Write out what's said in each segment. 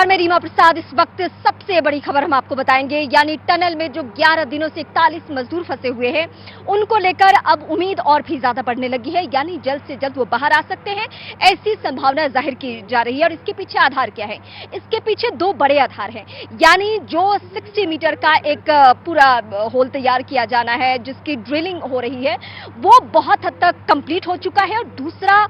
नमस्कार, मैं रीमा प्रसाद। इस वक्त सबसे बड़ी खबर हम आपको बताएंगे, यानी टनल में जो 11 दिनों से 41 मजदूर फंसे हुए हैं, उनको लेकर अब उम्मीद और भी ज्यादा बढ़ने लगी है। यानी जल्द से जल्द वो बाहर आ सकते हैं, ऐसी संभावना जाहिर की जा रही है। और इसके पीछे आधार क्या है? इसके पीछे दो बड़े आधार हैं। यानी जो 60 मीटर का एक पूरा होल तैयार किया जाना है, जिसकी ड्रिलिंग हो रही है, वो बहुत हद तक कंप्लीट हो चुका है। और दूसरा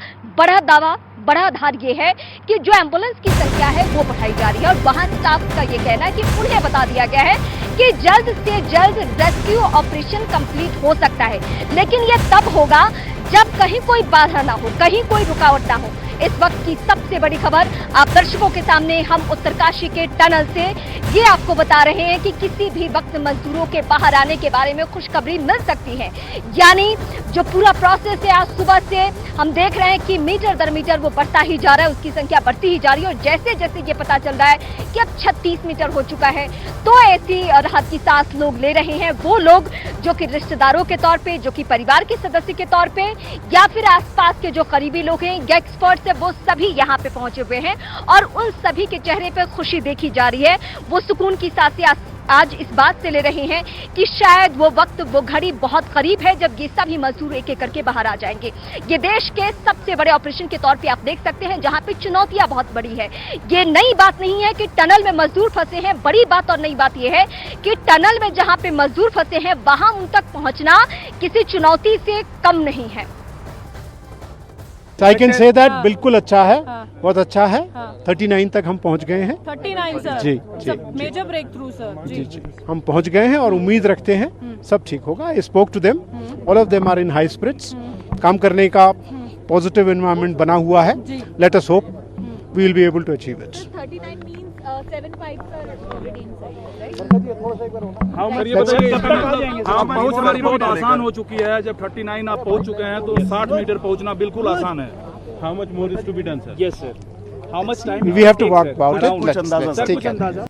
बड़ा आधार ये है कि जो एम्बुलेंस की संख्या है वो बढ़ाई जा रही है। और वाहन स्टाफ का ये कहना है कि उन्हें बता दिया गया है कि जल्द से जल्द रेस्क्यू ऑपरेशन कंप्लीट हो सकता है, लेकिन ये तब होगा जब कहीं कोई बाधा ना हो, कहीं कोई रुकावट ना हो। इस वक्त की सबसे बड़ी खबर आप दर्शकों के सामने हम उत्तरकाशी के टनल से ये आपको बता रहे हैं कि किसी भी वक्त मजदूरों के बाहर आने के बारे में खुशखबरी मिल सकती है। यानी जो पूरा प्रोसेस है, आज सुबह से हम देख रहे हैं कि मीटर दर मीटर वो बढ़ता ही जा रहा है, उसकी संख्या बढ़ती ही जा रही है। और जैसे जैसे ये पता चल रहा है कि अब 36 मीटर हो चुका है, तो ऐसी राहत की सांस लोग ले रहे हैं। वो लोग जो कि रिश्तेदारों के तौर पे, जो कि परिवार के सदस्य के तौर पे, या फिर आसपास के जो करीबी लोग हैं या एक्सपर्ट्स है, वो सभी यहाँ पे पहुंचे हुए हैं। और उन सभी के चेहरे पे खुशी देखी जा रही है। वो सुकून की सांसें आज इस बात से ले रहे हैं कि शायद वो वक्त, वो घड़ी बहुत करीब है जब ये सभी मजदूर एक एक करके बाहर आ जाएंगे। ये देश के सबसे बड़े ऑपरेशन के तौर पे आप देख सकते हैं, जहां पे चुनौतियां बहुत बड़ी है। ये नई बात नहीं है कि टनल में मजदूर फंसे हैं। बड़ी बात और नई बात यह है कि टनल में जहां पे मजदूर फंसे हैं, वहां उन तक पहुंचना किसी चुनौती से कम नहीं है। आई कैन से दैट बिल्कुल अच्छा है, बहुत अच्छा है। 39 तक हम पहुंच गए हैं। 39 सर, जी जी, मेजर ब्रेक थ्रू सर। जी जी, हम पहुंच गए हैं और उम्मीद रखते हैं सब ठीक होगा। I spoke to them, all of them are in high spirits. काम करने का पॉजिटिव एनवायरनमेंट बना हुआ है। Let us hope we will be able to achieve it. 39 means 7 pipes are already inside, right? पहुंच हमारी बहुत आसान हो चुकी है। जब 39 आप पहुंच चुके हैं तो 60 मीटर पहुंचना बिल्कुल आसान है। How much more is to be done, sir? Yes, sir. How much time? We have to walk about it. Let's take it.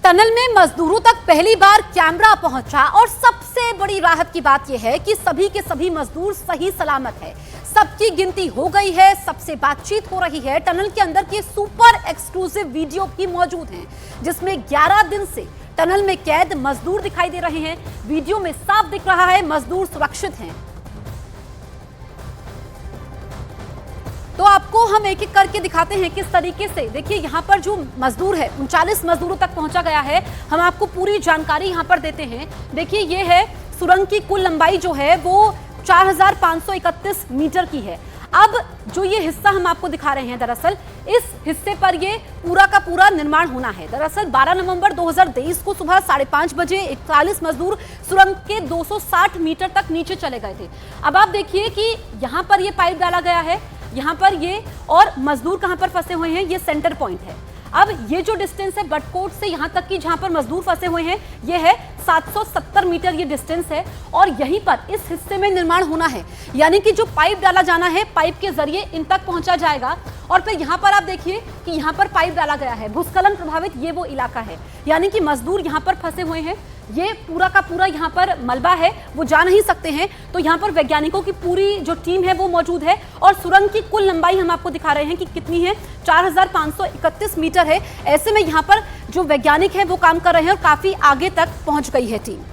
Tunnel में मजदूरों तक पहली बार कैमरा पहुंचा और सबसे बड़ी राहत की बात यह है कि सभी के सभी मजदूर सही सलामत है। सबकी गिनती हो गई है, सबसे बातचीत हो रही है। टनल के अंदर के सुपर एक्सक्लूसिव वीडियो भी मौजूद हैं, जिसमें 11 दिन से टनल में कैद मजदूर दिखाई दे रहे हैं। वीडियो में साफ दिख रहा है मजदूर सुरक्षित हैं। तो आपको हम एक एक करके दिखाते हैं किस तरीके से। देखिए यहाँ पर जो मजदूर है, 39 मजदूरों तक पहुंचा गया है। हम आपको पूरी जानकारी यहाँ पर देते हैं। देखिए ये है सुरंग की कुल लंबाई जो है वो 4531 मीटर की है। अब जो ये हिस्सा हम आपको दिखा रहे हैं, दरअसल इस हिस्से पर ये पूरा का पूरा निर्माण होना है। दरअसल 12 नवंबर 2023 को सुबह 5:30 बजे 41 मजदूर सुरंग के 260 मीटर तक नीचे चले गए थे। अब आप देखिए कि यहाँ पर ये पाइप डाला गया है, यहाँ पर ये, और मजदूर कहाँ पर फंसे हुए हैं, ये सेंटर पॉइंट है। अब ये जो डिस्टेंस है बटकोट से यहाँ तक की जहाँ पर मजदूर फंसे हुए हैं, ये है 770 मीटर ये डिस्टेंस है। और यहीं पर इस हिस्से में निर्माण होना है, यानी कि जो पाइप डाला जाना है, पाइप के जरिए इन तक पहुंचा जाएगा। और फिर यहाँ पर आप देखिए कि यहाँ पर पाइप डाला गया है। भूस्खलन प्रभावित ये वो इलाका है, यानी कि मजदूर यहाँ पर फंसे हुए हैं। ये पूरा का पूरा यहाँ पर मलबा है, वो जा नहीं सकते हैं। तो यहाँ पर वैज्ञानिकों की पूरी जो टीम है वो मौजूद है। और सुरंग की कुल लंबाई हम आपको दिखा रहे हैं कि कितनी है, 4531 मीटर है। ऐसे में यहाँ पर जो वैज्ञानिक हैं वो काम कर रहे हैं और काफी आगे तक पहुंच गई है टीम।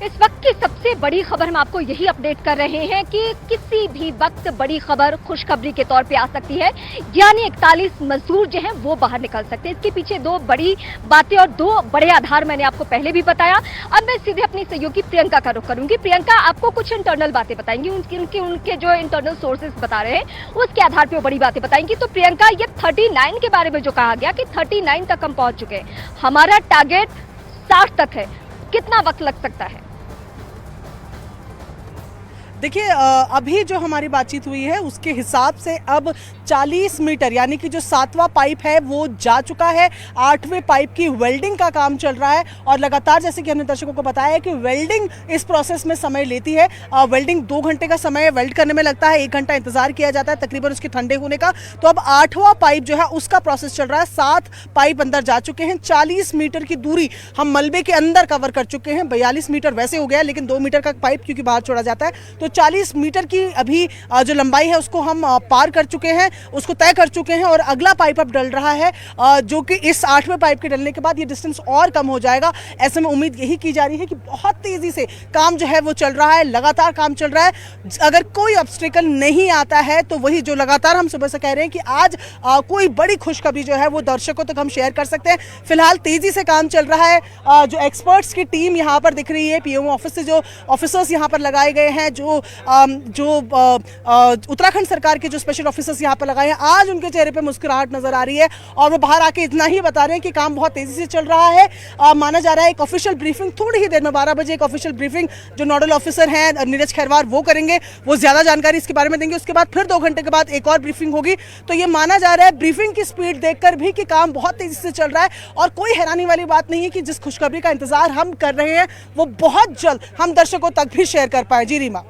इस वक्त की सबसे बड़ी खबर हम आपको यही अपडेट कर रहे हैं कि किसी भी वक्त बड़ी खबर खुशखबरी के तौर पे आ सकती है। यानी 41 मजदूर जो हैं वो बाहर निकल सकते हैं। इसके पीछे दो बड़ी बातें और दो बड़े आधार मैंने आपको पहले भी बताया। अब मैं सीधे अपनी सहयोगी प्रियंका का रुख करूंगी। प्रियंका आपको कुछ इंटरनल बातें बताएंगी, उनके जो इंटरनल सोर्सेज बता रहे हैं उसके आधार पर वो बड़ी बातें बताएंगी। तो प्रियंका, ये 39 के बारे में जो कहा गया कि 39 तक हम पहुंच चुके हैं, हमारा टारगेट 60 तक है, कितना वक्त लग सकता है? देखिए अभी जो हमारी बातचीत हुई है उसके हिसाब से अब 40 मीटर यानी कि जो 7वां पाइप है वो जा चुका है। 8वें पाइप की वेल्डिंग का काम चल रहा है और लगातार, जैसे कि हमने दर्शकों को बताया है कि वेल्डिंग इस प्रोसेस में समय लेती है। वेल्डिंग 2 घंटे का समय वेल्ड करने में लगता है, 1 घंटा इंतजार किया जाता है तकरीबन उसके ठंडे होने का। तो अब 8वां पाइप जो है उसका प्रोसेस चल रहा है। 7 पाइप अंदर जा चुके हैं। 40 मीटर की दूरी हम मलबे के अंदर कवर कर चुके हैं। 42 मीटर वैसे हो गया, लेकिन 2 मीटर का पाइप क्योंकि बाहर छोड़ा जाता है तो 40 मीटर की अभी जो लंबाई है उसको हम पार कर चुके हैं, उसको तय कर चुके हैं और अगला पाइप अब डल रहा है, जो कि इस 8वें पाइप के डलने के बाद ये डिस्टेंस और कम हो जाएगा। ऐसे में उम्मीद यही की जा रही है कि बहुत तेजी से काम जो है वो चल रहा है, लगातार काम चल रहा है। अगर कोई ऑब्स्टेकल नहीं आता है तो वही जो लगातार हम सुबह से कह रहे हैं कि आज कोई बड़ी खुशखबरी जो है वो दर्शकों तक हम शेयर कर सकते हैं। फिलहाल तेजी से काम चल रहा है। जो एक्सपर्ट्स की टीम यहाँ पर दिख रही है, पीएमओ ऑफिस से जो ऑफिसर्स यहाँ पर लगाए गए हैं, जो उत्तराखंड सरकार के जो स्पेशल ऑफिसर्स यहाँ पर लगाए हैं, आज उनके चेहरे पे मुस्कुराहट नजर आ रही है और वो बाहर आके इतना ही बता रहे हैं कि काम बहुत तेजी से चल रहा है। माना जा रहा है एक ऑफिशियल ब्रीफिंग थोड़ी ही देर में 12 बजे एक ऑफिशियल ब्रीफिंग जो नोडल ऑफिसर हैं नीरज खैरवार वो करेंगे, वो ज्यादा जानकारी इसके बारे में देंगे। उसके बाद फिर 2 घंटे के बाद एक और ब्रीफिंग होगी। तो ये माना जा रहा है ब्रीफिंग की स्पीड देखकर भी कि काम बहुत तेजी से चल रहा है और कोई हैरानी वाली बात नहीं है कि जिस खुशखबरी का इंतजार हम कर रहे हैं वो बहुत जल्द हम दर्शकों तक भी शेयर कर पाए। जी रीमा।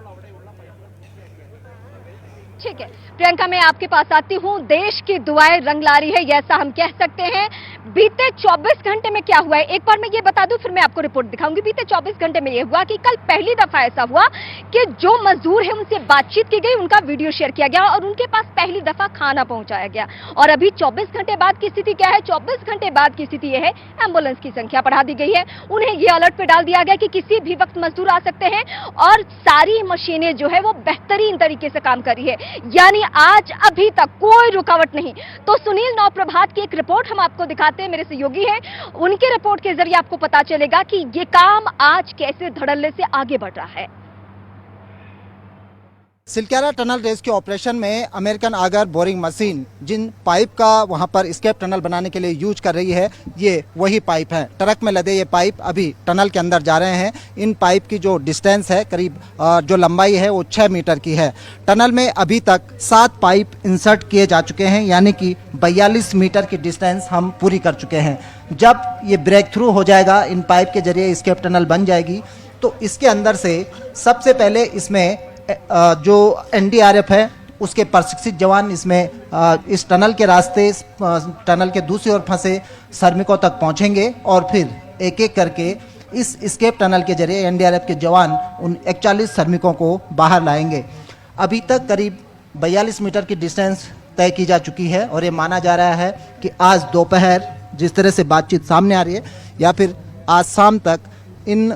ठीक है प्रियंका, मैं आपके पास आती हूं। देश की दुआएं रंग ला रही है, ऐसा हम कह सकते हैं। बीते 24 घंटे में क्या हुआ है एक बार मैं ये बता दूं, फिर मैं आपको रिपोर्ट दिखाऊंगी। बीते 24 घंटे में ये हुआ कि कल पहली दफा ऐसा हुआ कि जो मजदूर है उनसे बातचीत की गई, उनका वीडियो शेयर किया गया और उनके पास पहली दफा खाना पहुंचाया गया। और अभी 24 घंटे बाद की स्थिति क्या है? 24 घंटे बाद की स्थिति यह है एम्बुलेंस की संख्या बढ़ा दी गई है, उन्हें यह अलर्ट पे डाल दिया गया कि किसी भी वक्त मजदूर आ सकते हैं और सारी मशीनें जो है वो बेहतरीन तरीके से काम कर रही है, यानी आज अभी तक कोई रुकावट नहीं। तो सुनील नवप्रभात की एक रिपोर्ट हम आपको दिखाते हैं, मेरे सहयोगी हैं, उनके रिपोर्ट के जरिए आपको पता चलेगा कि ये काम आज कैसे धड़ल्ले से आगे बढ़ रहा है। सिलक्यारा टनल रेस्क्यू ऑपरेशन में अमेरिकन आगर बोरिंग मशीन जिन पाइप का वहां पर एस्केप टनल बनाने के लिए यूज कर रही है, ये वही पाइप हैं। ट्रक में लदे ये पाइप अभी टनल के अंदर जा रहे हैं। इन पाइप की जो डिस्टेंस है करीब जो लंबाई है वो 6 मीटर की है। टनल में अभी तक 7 पाइप इंसर्ट किए जा चुके हैं, यानी कि 42 मीटर की डिस्टेंस हम पूरी कर चुके हैं। जब ये ब्रेक थ्रू हो जाएगा, इन पाइप के जरिए एस्केप टनल बन जाएगी, तो इसके अंदर से सबसे पहले इसमें जो एनडीआरएफ है उसके प्रशिक्षित जवान इसमें इस टनल के रास्ते टनल के दूसरी ओर फंसे श्रमिकों तक पहुंचेंगे और फिर एक एक करके इस एस्केप टनल के जरिए एनडीआरएफ के जवान उन 41 श्रमिकों को बाहर लाएंगे। अभी तक करीब 42 मीटर की डिस्टेंस तय की जा चुकी है और ये माना जा रहा है कि आज दोपहर जिस तरह से बातचीत सामने आ रही है या फिर आज शाम तक इन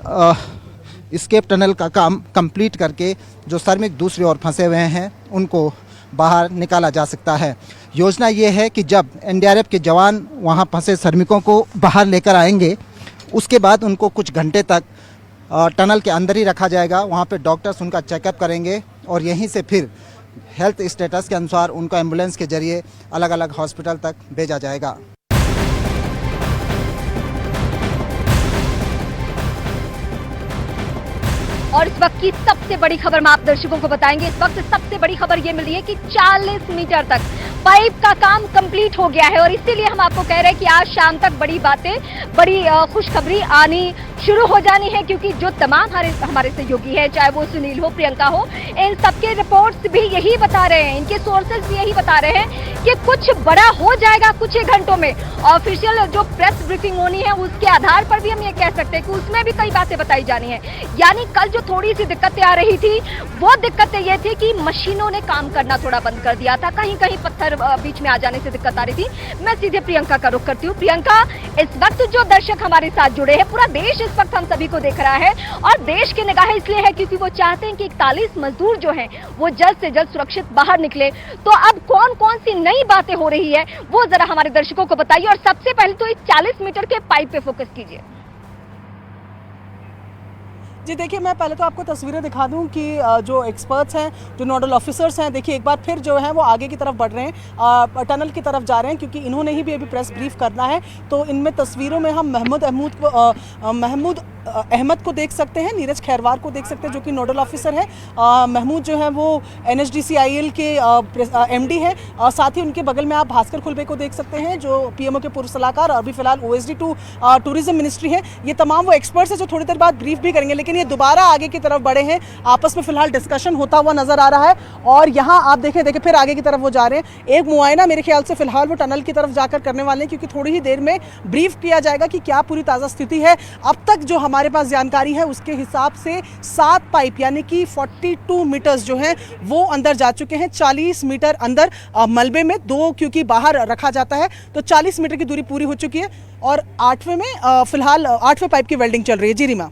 एस्केप टनल का काम कंप्लीट करके जो श्रमिक दूसरी ओर फंसे हुए हैं उनको बाहर निकाला जा सकता है। योजना ये है कि जब एनडीआरएफ के जवान वहां फंसे श्रमिकों को बाहर लेकर आएंगे, उसके बाद उनको कुछ घंटे तक टनल के अंदर ही रखा जाएगा। वहां पे डॉक्टर्स उनका चेकअप करेंगे और यहीं से फिर हेल्थ स्टेटस के अनुसार उनको एम्बुलेंस के जरिए अलग अलग हॉस्पिटल तक भेजा जाएगा। और इस वक्त की सबसे बड़ी खबर मैं आप दर्शकों को बताएंगे। इस वक्त सबसे बड़ी खबर ये मिली है कि 40 मीटर तक पाइप का काम कंप्लीट हो गया है और इसीलिए हम आपको कह रहे हैं कि आज शाम तक बड़ी बातें, बड़ी खुशखबरी आनी शुरू हो जानी है, क्योंकि जो तमाम हमारे सहयोगी हैं, चाहे वो सुनील हो, प्रियंका हो, इन सबके रिपोर्ट्स भी यही बता रहे हैं, इनके सोर्सेज भी यही बता रहे हैं कि कुछ बड़ा हो जाएगा कुछ ही घंटों में। ऑफिशियल जो प्रेस ब्रीफिंग होनी है उसके आधार पर भी हम ये कह सकते हैं कि उसमें भी कई बातें बताई जानी है। यानी कल जो थोड़ी सी दिक्कतें आ रही थी वो दिक्कतें ये थी कि मशीनों ने काम करना थोड़ा बंद कर दिया था, कहीं कहीं पत्थर बीच में आ जाने से दिक्कत आ रही थी। मैं सीधे प्रियंका का रुख करती हूँ। प्रियंका, इस वक्त जो दर्शक हमारे साथ जुड़े हैं, पूरा देश इस वक्त हम सभी को देख रहा है और देश की निगाह इसलिए है क्योंकि वो चाहते हैं कि 41 मजदूर जो हैं वो जल्द से जल्द सुरक्षित बाहर निकले। तो अब कौन कौन सी नई बातें हो रही है वो जरा हमारे दर्शकों को बताइए और सबसे पहले तो इस 40 मीटर के पाइप पे फोकस कीजिए। जी देखिए, मैं पहले तो आपको तस्वीरें दिखा दूं कि जो एक्सपर्ट्स हैं, जो नोडल ऑफिसर्स हैं, देखिए एक बार फिर जो है वो आगे की तरफ बढ़ रहे हैं, टनल की तरफ जा रहे हैं, क्योंकि इन्होंने ही भी अभी प्रेस ब्रीफ करना है। तो इनमें तस्वीरों में हम महमूद अहमद को देख सकते हैं, नीरज खैरवार को देख सकते हैं जो कि नोडल ऑफिसर है। महमूद जो है वो NHDCIL के MD है। साथ ही उनके बगल में आप भास्कर खुलबे को देख सकते हैं जो PMO के पूर्व सलाहकार, अभी फिलहाल OSD टूरिज्म मिनिस्ट्री है। ये तमाम वो एक्सपर्ट्स हैं जो थोड़ी देर बाद ब्रीफ भी करेंगे। लेकिन लेकिन ये दोबारा आगे की तरफ बढ़े हैं, आपस में फिलहाल डिस्कशन होता हुआ नजर आ रहा है। और यहाँ आप देखें फिर आगे की तरफ वो जा रहे हैं। एक मुआयना मेरे ख्याल से फिलहाल वो टनल की तरफ जाकर करने वाले हैं, क्योंकि थोड़ी ही देर में ब्रीफ किया जाएगा कि क्या पूरी ताज़ा स्थिति है। अब तक जो हमारे पास जानकारी है उसके हिसाब से 7 पाइप यानी कि 42 मीटर्स जो हैं वो अंदर जा चुके हैं। 40 मीटर अंदर मलबे में, 2 क्योंकि बाहर रखा जाता है, तो 40 मीटर की दूरी पूरी हो चुकी है। और 8वें में फिलहाल 8वें पाइप की वेल्डिंग चल रही है। जी रीमा।